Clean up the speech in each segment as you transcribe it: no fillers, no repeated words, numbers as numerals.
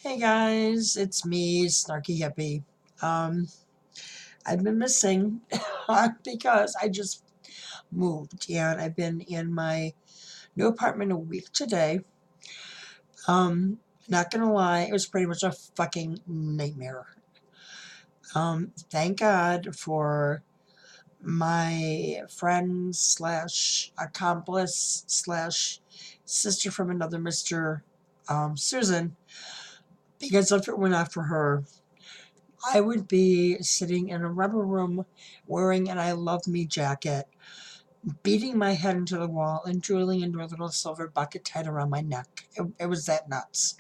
Hey guys, it's me, Snarky Hippie. Um, I've been missing because I just moved and I've been in my new apartment a week today. Not gonna lie, it was pretty much a fucking nightmare. Thank God for my friend slash accomplice slash sister from another Mr. Susan, because if it were not for her, I would be sitting in a rubber room wearing an I Love Me jacket, beating my head into the wall and drooling into a little silver bucket tied around my neck. It was that nuts.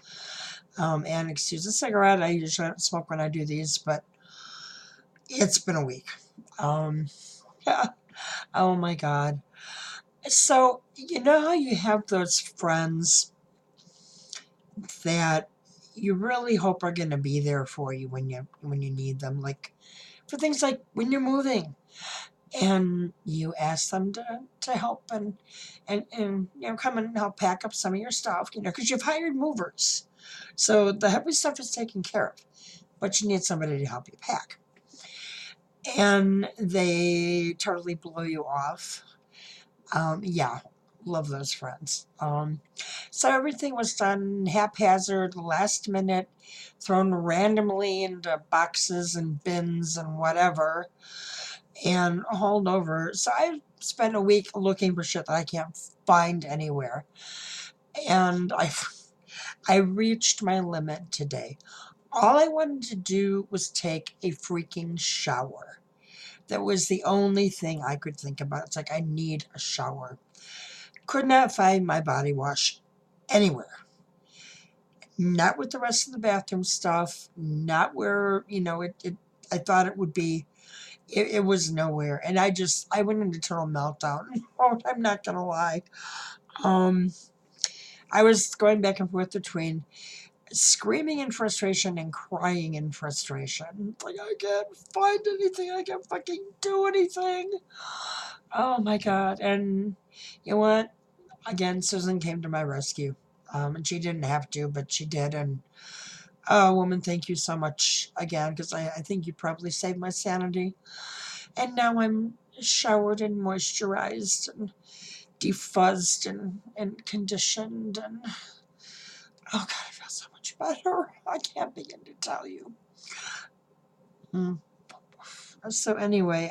And excuse the cigarette, I usually don't smoke when I do these, but it's been a week. Um, yeah. Oh my God. So, you know how you have those friends that you really hope are going to be there for you when you need them, like for things like when you're moving and you ask them to help and come and help pack up some of your stuff, because you've hired movers, so the heavy stuff is taken care of, but you need somebody to help you pack, and they totally blow you off. Yeah, love those friends. So everything was done haphazard, last minute, thrown randomly into boxes and bins and whatever, and hauled over. So I spent a week looking for shit that I can't find anywhere. And I reached my limit today. All I wanted to do was take a freaking shower. That was the only thing I could think about. It's like I need a shower. Could not find my body wash anywhere. Not with the rest of the bathroom stuff. Not where, it I thought it would be. It was nowhere, and I went into total meltdown. Oh, I'm not gonna lie. Um, I was going back and forth between screaming in frustration and crying in frustration. It's like I can't find anything. I can't fucking do anything. Oh my God! And you know what? Again, Susan came to my rescue. And she didn't have to, but she did. And oh, woman, thank you so much again, because I think you probably saved my sanity. And now I'm showered and moisturized and defuzzed and conditioned, and oh God, I feel so much better. I can't begin to tell you. Mm. So anyway,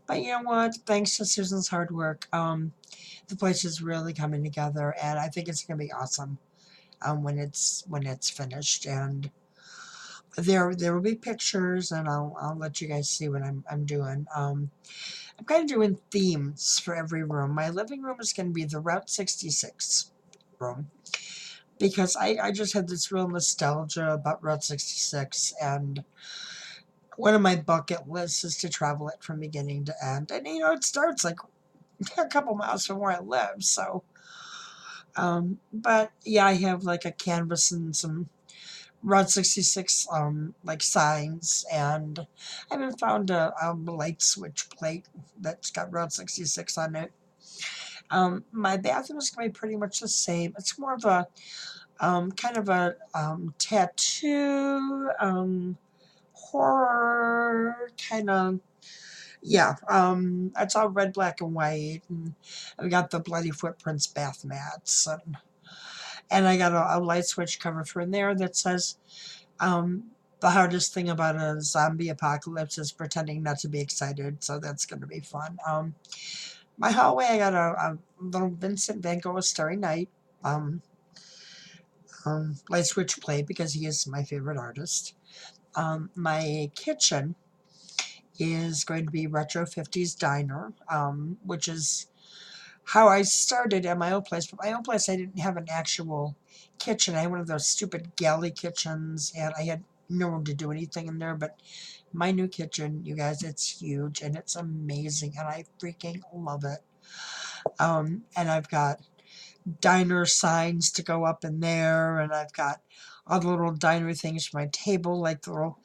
but you know what? Thanks to Susan's hard work, the place is really coming together, and I think it's gonna be awesome. When it's finished, and there will be pictures, and I'll let you guys see what I'm doing. I'm kind of doing themes for every room. My living room is going to be the Route 66 room, because I just had this real nostalgia about Route 66, and one of my bucket lists is to travel it from beginning to end. And it starts like a couple miles from where I live, so. But yeah, I have like a canvas and some Route 66 like signs, and I haven't found a light switch plate that's got Route 66 on it. My bathroom is going to be pretty much the same. It's more of a kind of a tattoo, horror kind of. Yeah, it's all red, black, and white, and I've got the Bloody Footprints bath mats, and I got a light switch cover for in there that says, the hardest thing about a zombie apocalypse is pretending not to be excited, so that's going to be fun. My hallway, I got a little Vincent Van Gogh Starry Night um, light switch plate, because he is my favorite artist. My kitchen is going to be Retro 50s Diner, which is how I started at my old place. But my old place, I didn't have an actual kitchen. I had one of those stupid galley kitchens, and I had no room to do anything in there. But my new kitchen, you guys, it's huge and it's amazing, and I freaking love it. And I've got diner signs to go up in there, and I've got all the little diner things for my table, like the little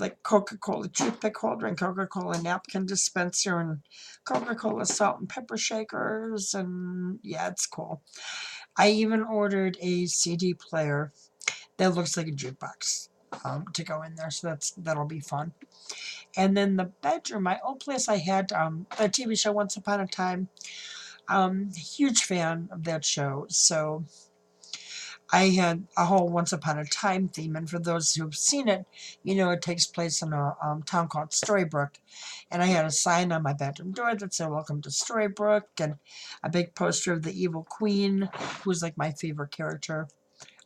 like Coca-Cola toothpick holder and Coca-Cola napkin dispenser and Coca-Cola salt and pepper shakers, and yeah, it's cool. I even ordered a CD player that looks like a jukebox to go in there. So that'll be fun. And then the bedroom, my old place, I had a TV show Once Upon a Time. Huge fan of that show. So I had a whole Once Upon a Time theme, and for those who've seen it, you know it takes place in a town called Storybrooke. And I had a sign on my bedroom door that said "Welcome to Storybrooke," and a big poster of the evil queen, who's like my favorite character,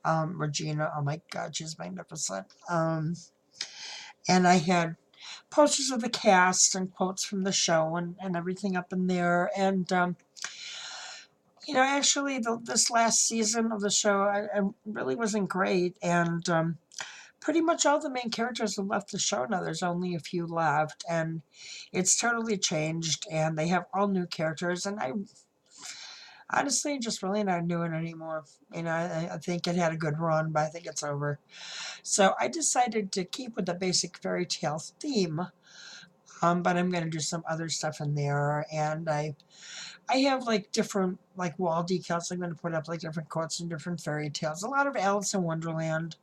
Regina. Oh my God, she's magnificent. And I had posters of the cast and quotes from the show and everything up in there. And you know, actually, this last season of the show, I really wasn't great, and pretty much all the main characters have left the show now. There's only a few left, and it's totally changed, and they have all new characters, and I honestly just really not doing it anymore. You know, I think it had a good run, but I think it's over. So I decided to keep with the basic fairy tale theme, but I'm going to do some other stuff in there, and I have like different like wall decals I'm going to put up, like different quotes and different fairy tales. A lot of Alice in Wonderland,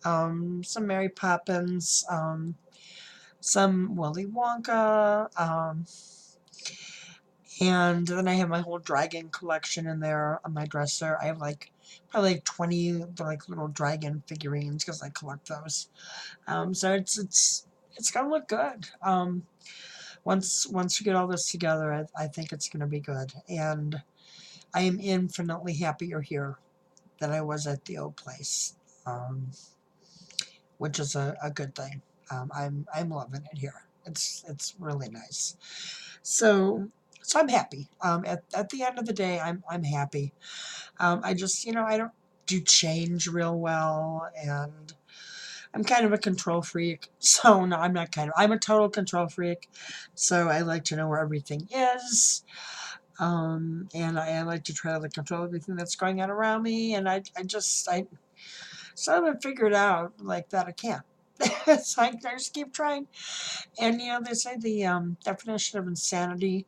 some Mary Poppins, some Willy Wonka, and then I have my whole dragon collection in there on my dresser. I have like probably like 20 like little dragon figurines because I collect those. So it's gonna look good. Once you get all this together, I think it's gonna be good. And I am infinitely happier here than I was at the old place, which is a good thing. I'm loving it here. It's really nice. So I'm happy. At the end of the day, I'm happy. I just I don't do change real well, and I'm kind of a control freak. So no, I'm not kind of. I'm a total control freak. So I like to know where everything is. And I like to try to control everything that's going on around me, and I still haven't figured out like that I can't. So I just keep trying. And they say the definition of insanity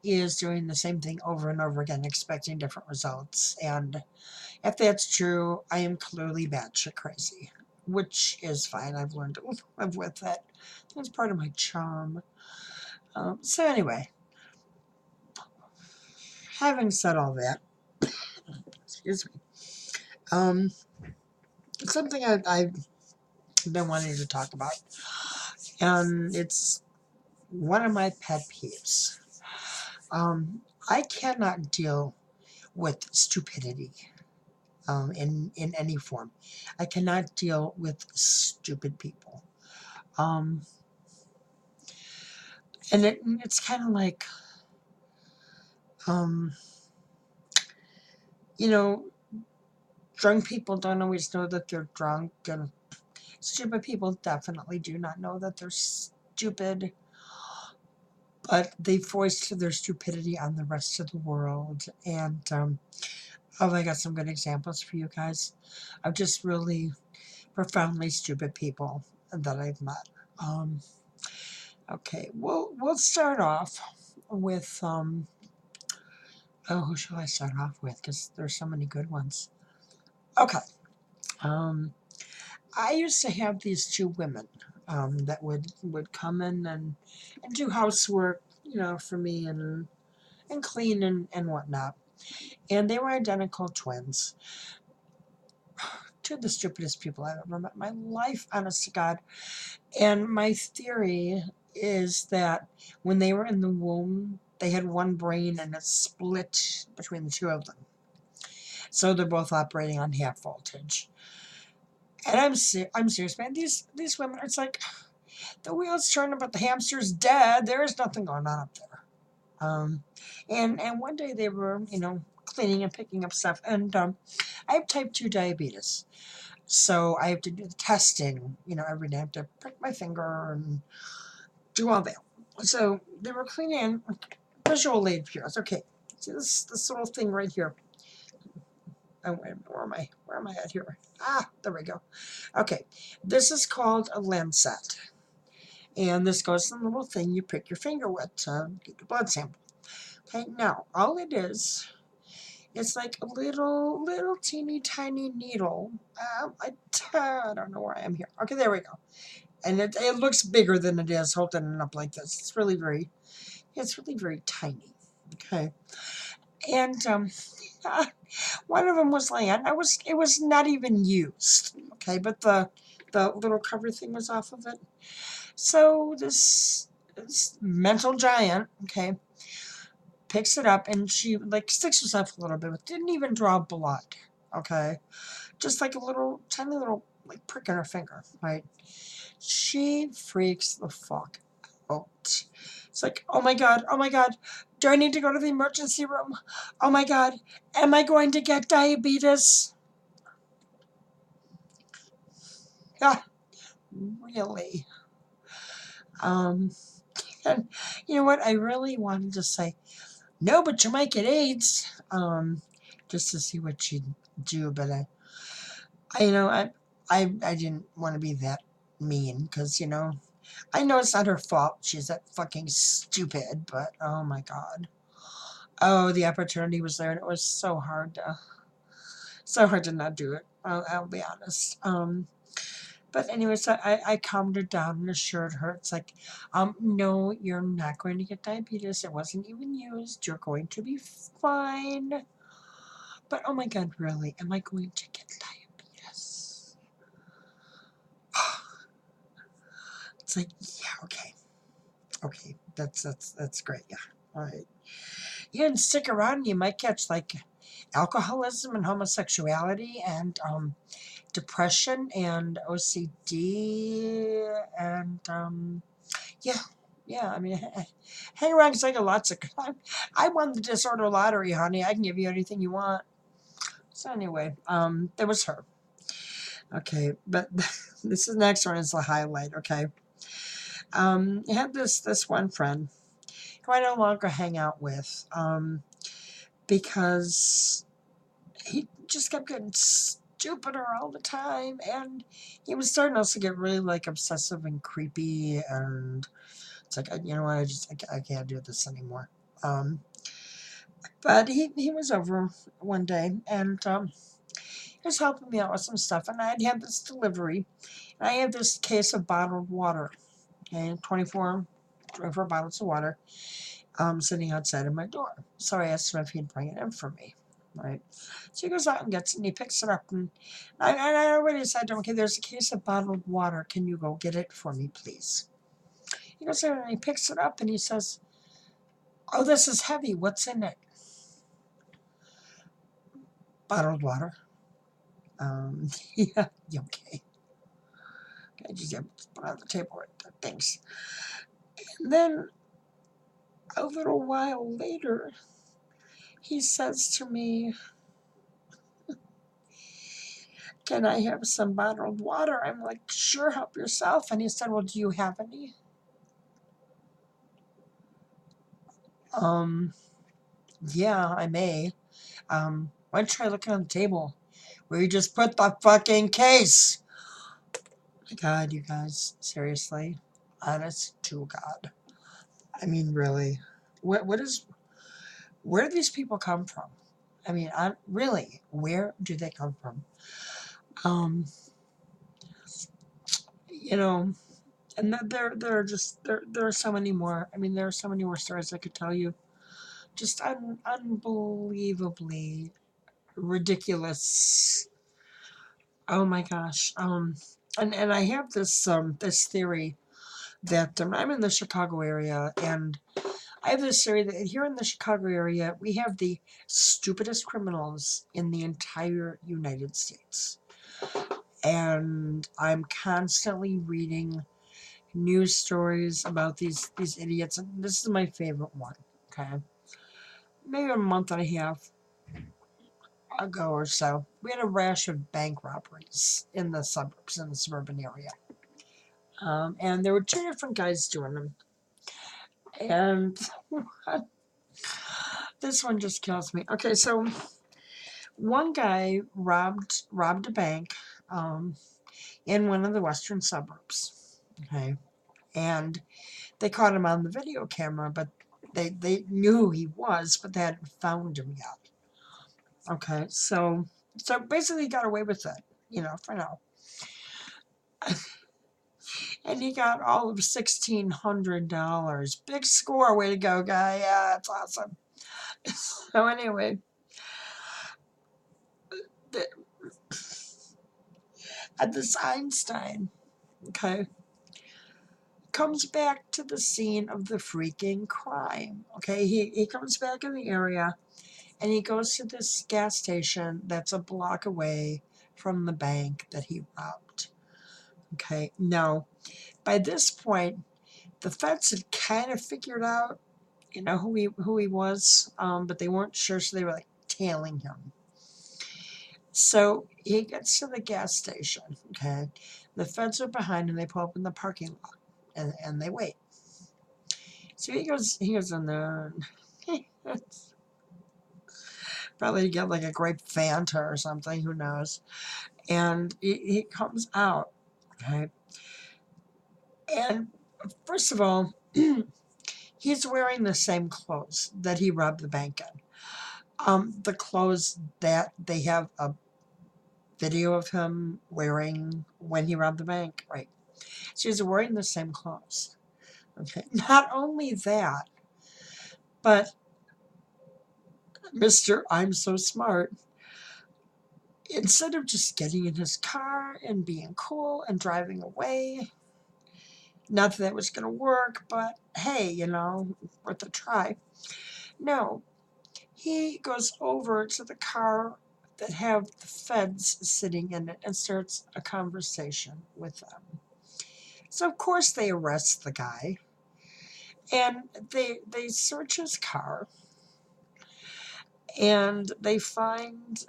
is doing the same thing over and over again, expecting different results. And if that's true, I am clearly batshit crazy, which is fine. I've learned to live with it. It's part of my charm. So anyway, having said all that, excuse me. It's something I've been wanting to talk about, and it's one of my pet peeves. I cannot deal with stupidity in any form. I cannot deal with stupid people. Um, and it's kind of like, um, you know, drunk people don't always know that they're drunk, and stupid people definitely do not know that they're stupid, but they foist their stupidity on the rest of the world. And I got some good examples for you guys of just really profoundly stupid people that I've met. Um, okay, we'll start off with who shall I start off with? Because there's so many good ones. Okay, I used to have these two women that would come in and do housework, for me and clean and whatnot. And they were identical twins. Two of the stupidest people I've ever met in my life, honest to God. And my theory is that when they were in the womb, they had one brain and it split between the two of them. So they're both operating on half voltage. And I'm serious, man. These women, it's like the wheels turning, but the hamster's dead. There is nothing going on up there. And one day they were, cleaning and picking up stuff. And I have type 2 diabetes. So I have to do the testing, every day. I have to prick my finger and do all that. So they were cleaning visual aid here. Okay, see this little thing right here. Oh, wait a minute, where am I at here? There we go. Okay, this is called a lancet. And this goes in the little thing you prick your finger with to get the blood sample. Okay, now all it is It's like a little teeny tiny needle. I don't know where I am here. Okay, there we go. And it looks bigger than it is holding it up like this. It's really very tiny. Okay. And one of them was laying. It was not even used. Okay, but the little cover thing was off of it. So this mental giant, okay, picks it up and she like sticks herself a little bit, but didn't even draw blood. Okay, just like a little tiny little like prick in her finger. Right? She freaks the fuck out. It's like, oh my god, do I need to go to the emergency room? Oh my god, am I going to get diabetes? Yeah, really. Um, and you know what? I really wanted to say, no, but you might get AIDS. Just to see what she'd do, but I you know, I didn't want to be that mean because, I know it's not her fault. She's that fucking stupid, but oh my god. Oh, the opportunity was there, and it was so hard to not do it. I'll be honest. But anyways, I calmed her down and assured her it's like, no, you're not going to get diabetes. It wasn't even used. You're going to be fine. But oh my god, really? Am I going to get diabetes? It's like, yeah, okay. Okay. That's great, yeah. All right. Yeah, and stick around, you might catch like alcoholism and homosexuality and depression and OCD and yeah, yeah. I mean, hang around because I got lots of. I won the disorder lottery, honey. I can give you anything you want. So anyway, there was her. Okay, but this is next one is the highlight. Okay, I had this one friend who I no longer hang out with because he just kept getting stupider all the time, and he was starting also to get really like obsessive and creepy, and it's like, you know what, I can't do this anymore. Um, but he was over one day, and he was helping me out with some stuff, and I'd had this delivery, and I had this case of bottled water, okay, 24 bottles of water, sitting outside of my door. So I asked him if he'd bring it in for me. Right. So he goes out and gets it and he picks it up and I already said to him, okay, there's a case of bottled water. Can you go get it for me, please? He goes there and he picks it up and he says, oh, this is heavy. What's in it? Bottled water. Yeah, okay. Okay, just put it on the table right there. Thanks. And then a little while later, he says to me, can I have some bottled water? I'm like, sure, help yourself. And he said, well, do you have any? Um, yeah, I may. Why don't you try looking on the table where you just put the fucking case? My God, you guys, seriously, honest to God. I mean, really, where do these people come from? I mean, really, where do they come from? Um, you know, and there are just there are so many more. I mean, there are so many more stories I could tell you. Just unbelievably ridiculous. Oh my gosh. And I have this theory that I'm in the Chicago area, and I have this theory that here in the Chicago area we have the stupidest criminals in the entire United States. And I'm constantly reading news stories about these idiots, and this is my favorite one. Okay, maybe a month and a half ago or so, we had a rash of bank robberies in the suburbs, in the suburban area. And there were two different guys doing them. And this one just kills me. Okay, so one guy robbed a bank in one of the western suburbs. Okay, and they caught him on the video camera, but they knew who he was, but they hadn't found him yet. Okay, so basically he got away with it, for now. And he got all of $1,600. Big score, way to go, guy. Yeah, that's awesome. So anyway, the, this Einstein, okay, comes back to the scene of the freaking crime. Okay, he comes back in the area and he goes to this gas station that's a block away from the bank that he robbed. Okay, now by this point, the feds had kind of figured out, who he was, but they weren't sure, so they were like tailing him. So he gets to the gas station. Okay, the feds are behind him. They pull up in the parking lot, and they wait. So he goes in there. Probably to get like a grape Fanta or something, who knows. And he comes out, okay? And first of all, he's wearing the same clothes that he robbed the bank in. The clothes that they have a video of him wearing when he robbed the bank, right? So he's wearing the same clothes. Okay. Not only that, but Mr. I'm so smart, instead of just getting in his car and being cool and driving away, not that that was going to work, but hey, worth a try. No, he goes over to the car that have the feds sitting in it and starts a conversation with them. So of course they arrest the guy and they search his car and they find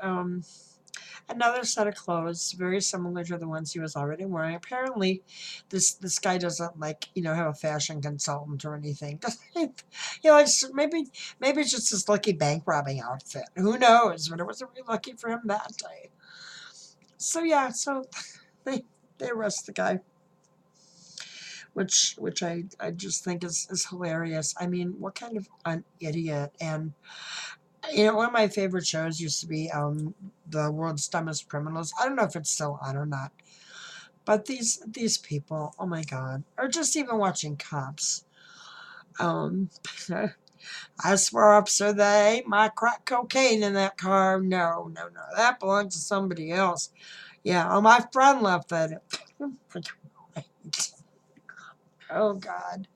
another set of clothes very similar to the ones he was already wearing. Apparently, this guy doesn't have a fashion consultant or anything. Maybe it's just his lucky bank robbing outfit. Who knows? But it wasn't really lucky for him that day. So yeah, so they arrest the guy, which I just think is hilarious. I mean, what kind of an idiot? And one of my favorite shows used to be The World's Dumbest Criminals. I don't know if it's still on or not. But these people, oh my God, or just even watching Cops. I swear, officer, they ain't my crack cocaine in that car. No, no, no, that belongs to somebody else. Yeah, oh, my friend left that. Oh God.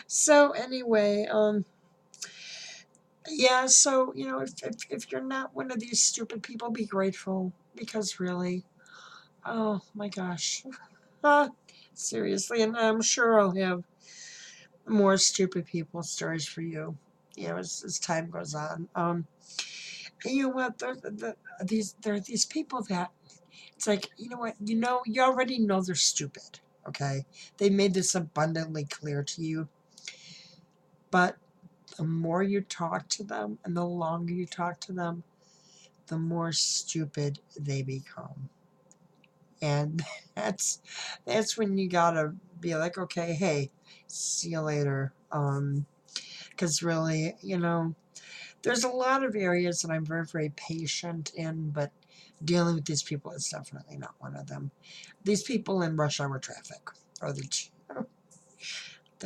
So anyway, yeah. So if you're not one of these stupid people, be grateful, because really, oh my gosh. Seriously, and I'm sure I'll have more stupid people stories for you, as time goes on. And you know what? There are these people that it's like, you know what? You already know they're stupid. Okay, they made this abundantly clear to you, but the more you talk to them and the longer you talk to them, the more stupid they become. And that's when you gotta be like, okay, hey, see you later. Because really, there's a lot of areas that I'm very, very patient in, but dealing with these people is definitely not one of them. These people in rush hour traffic are the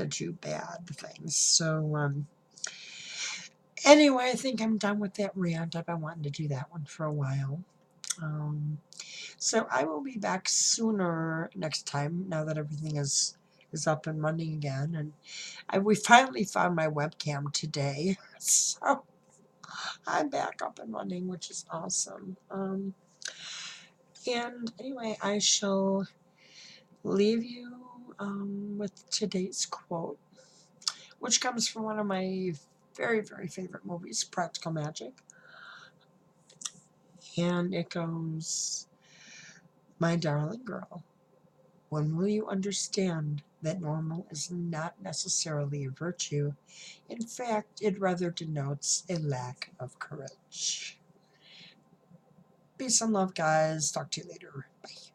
two bad things. So, anyway, I think I'm done with that rant. I've been wanting to do that one for a while. So I will be back sooner next time, now that everything is up and running again. And we finally found my webcam today. So I'm back up and running, which is awesome. And anyway, I shall leave you with today's quote, which comes from one of my very, very favorite movies, Practical Magic. And it goes, "My darling girl, when will you understand that normal is not necessarily a virtue? In fact, it rather denotes a lack of courage." Peace and love, guys. Talk to you later. Bye.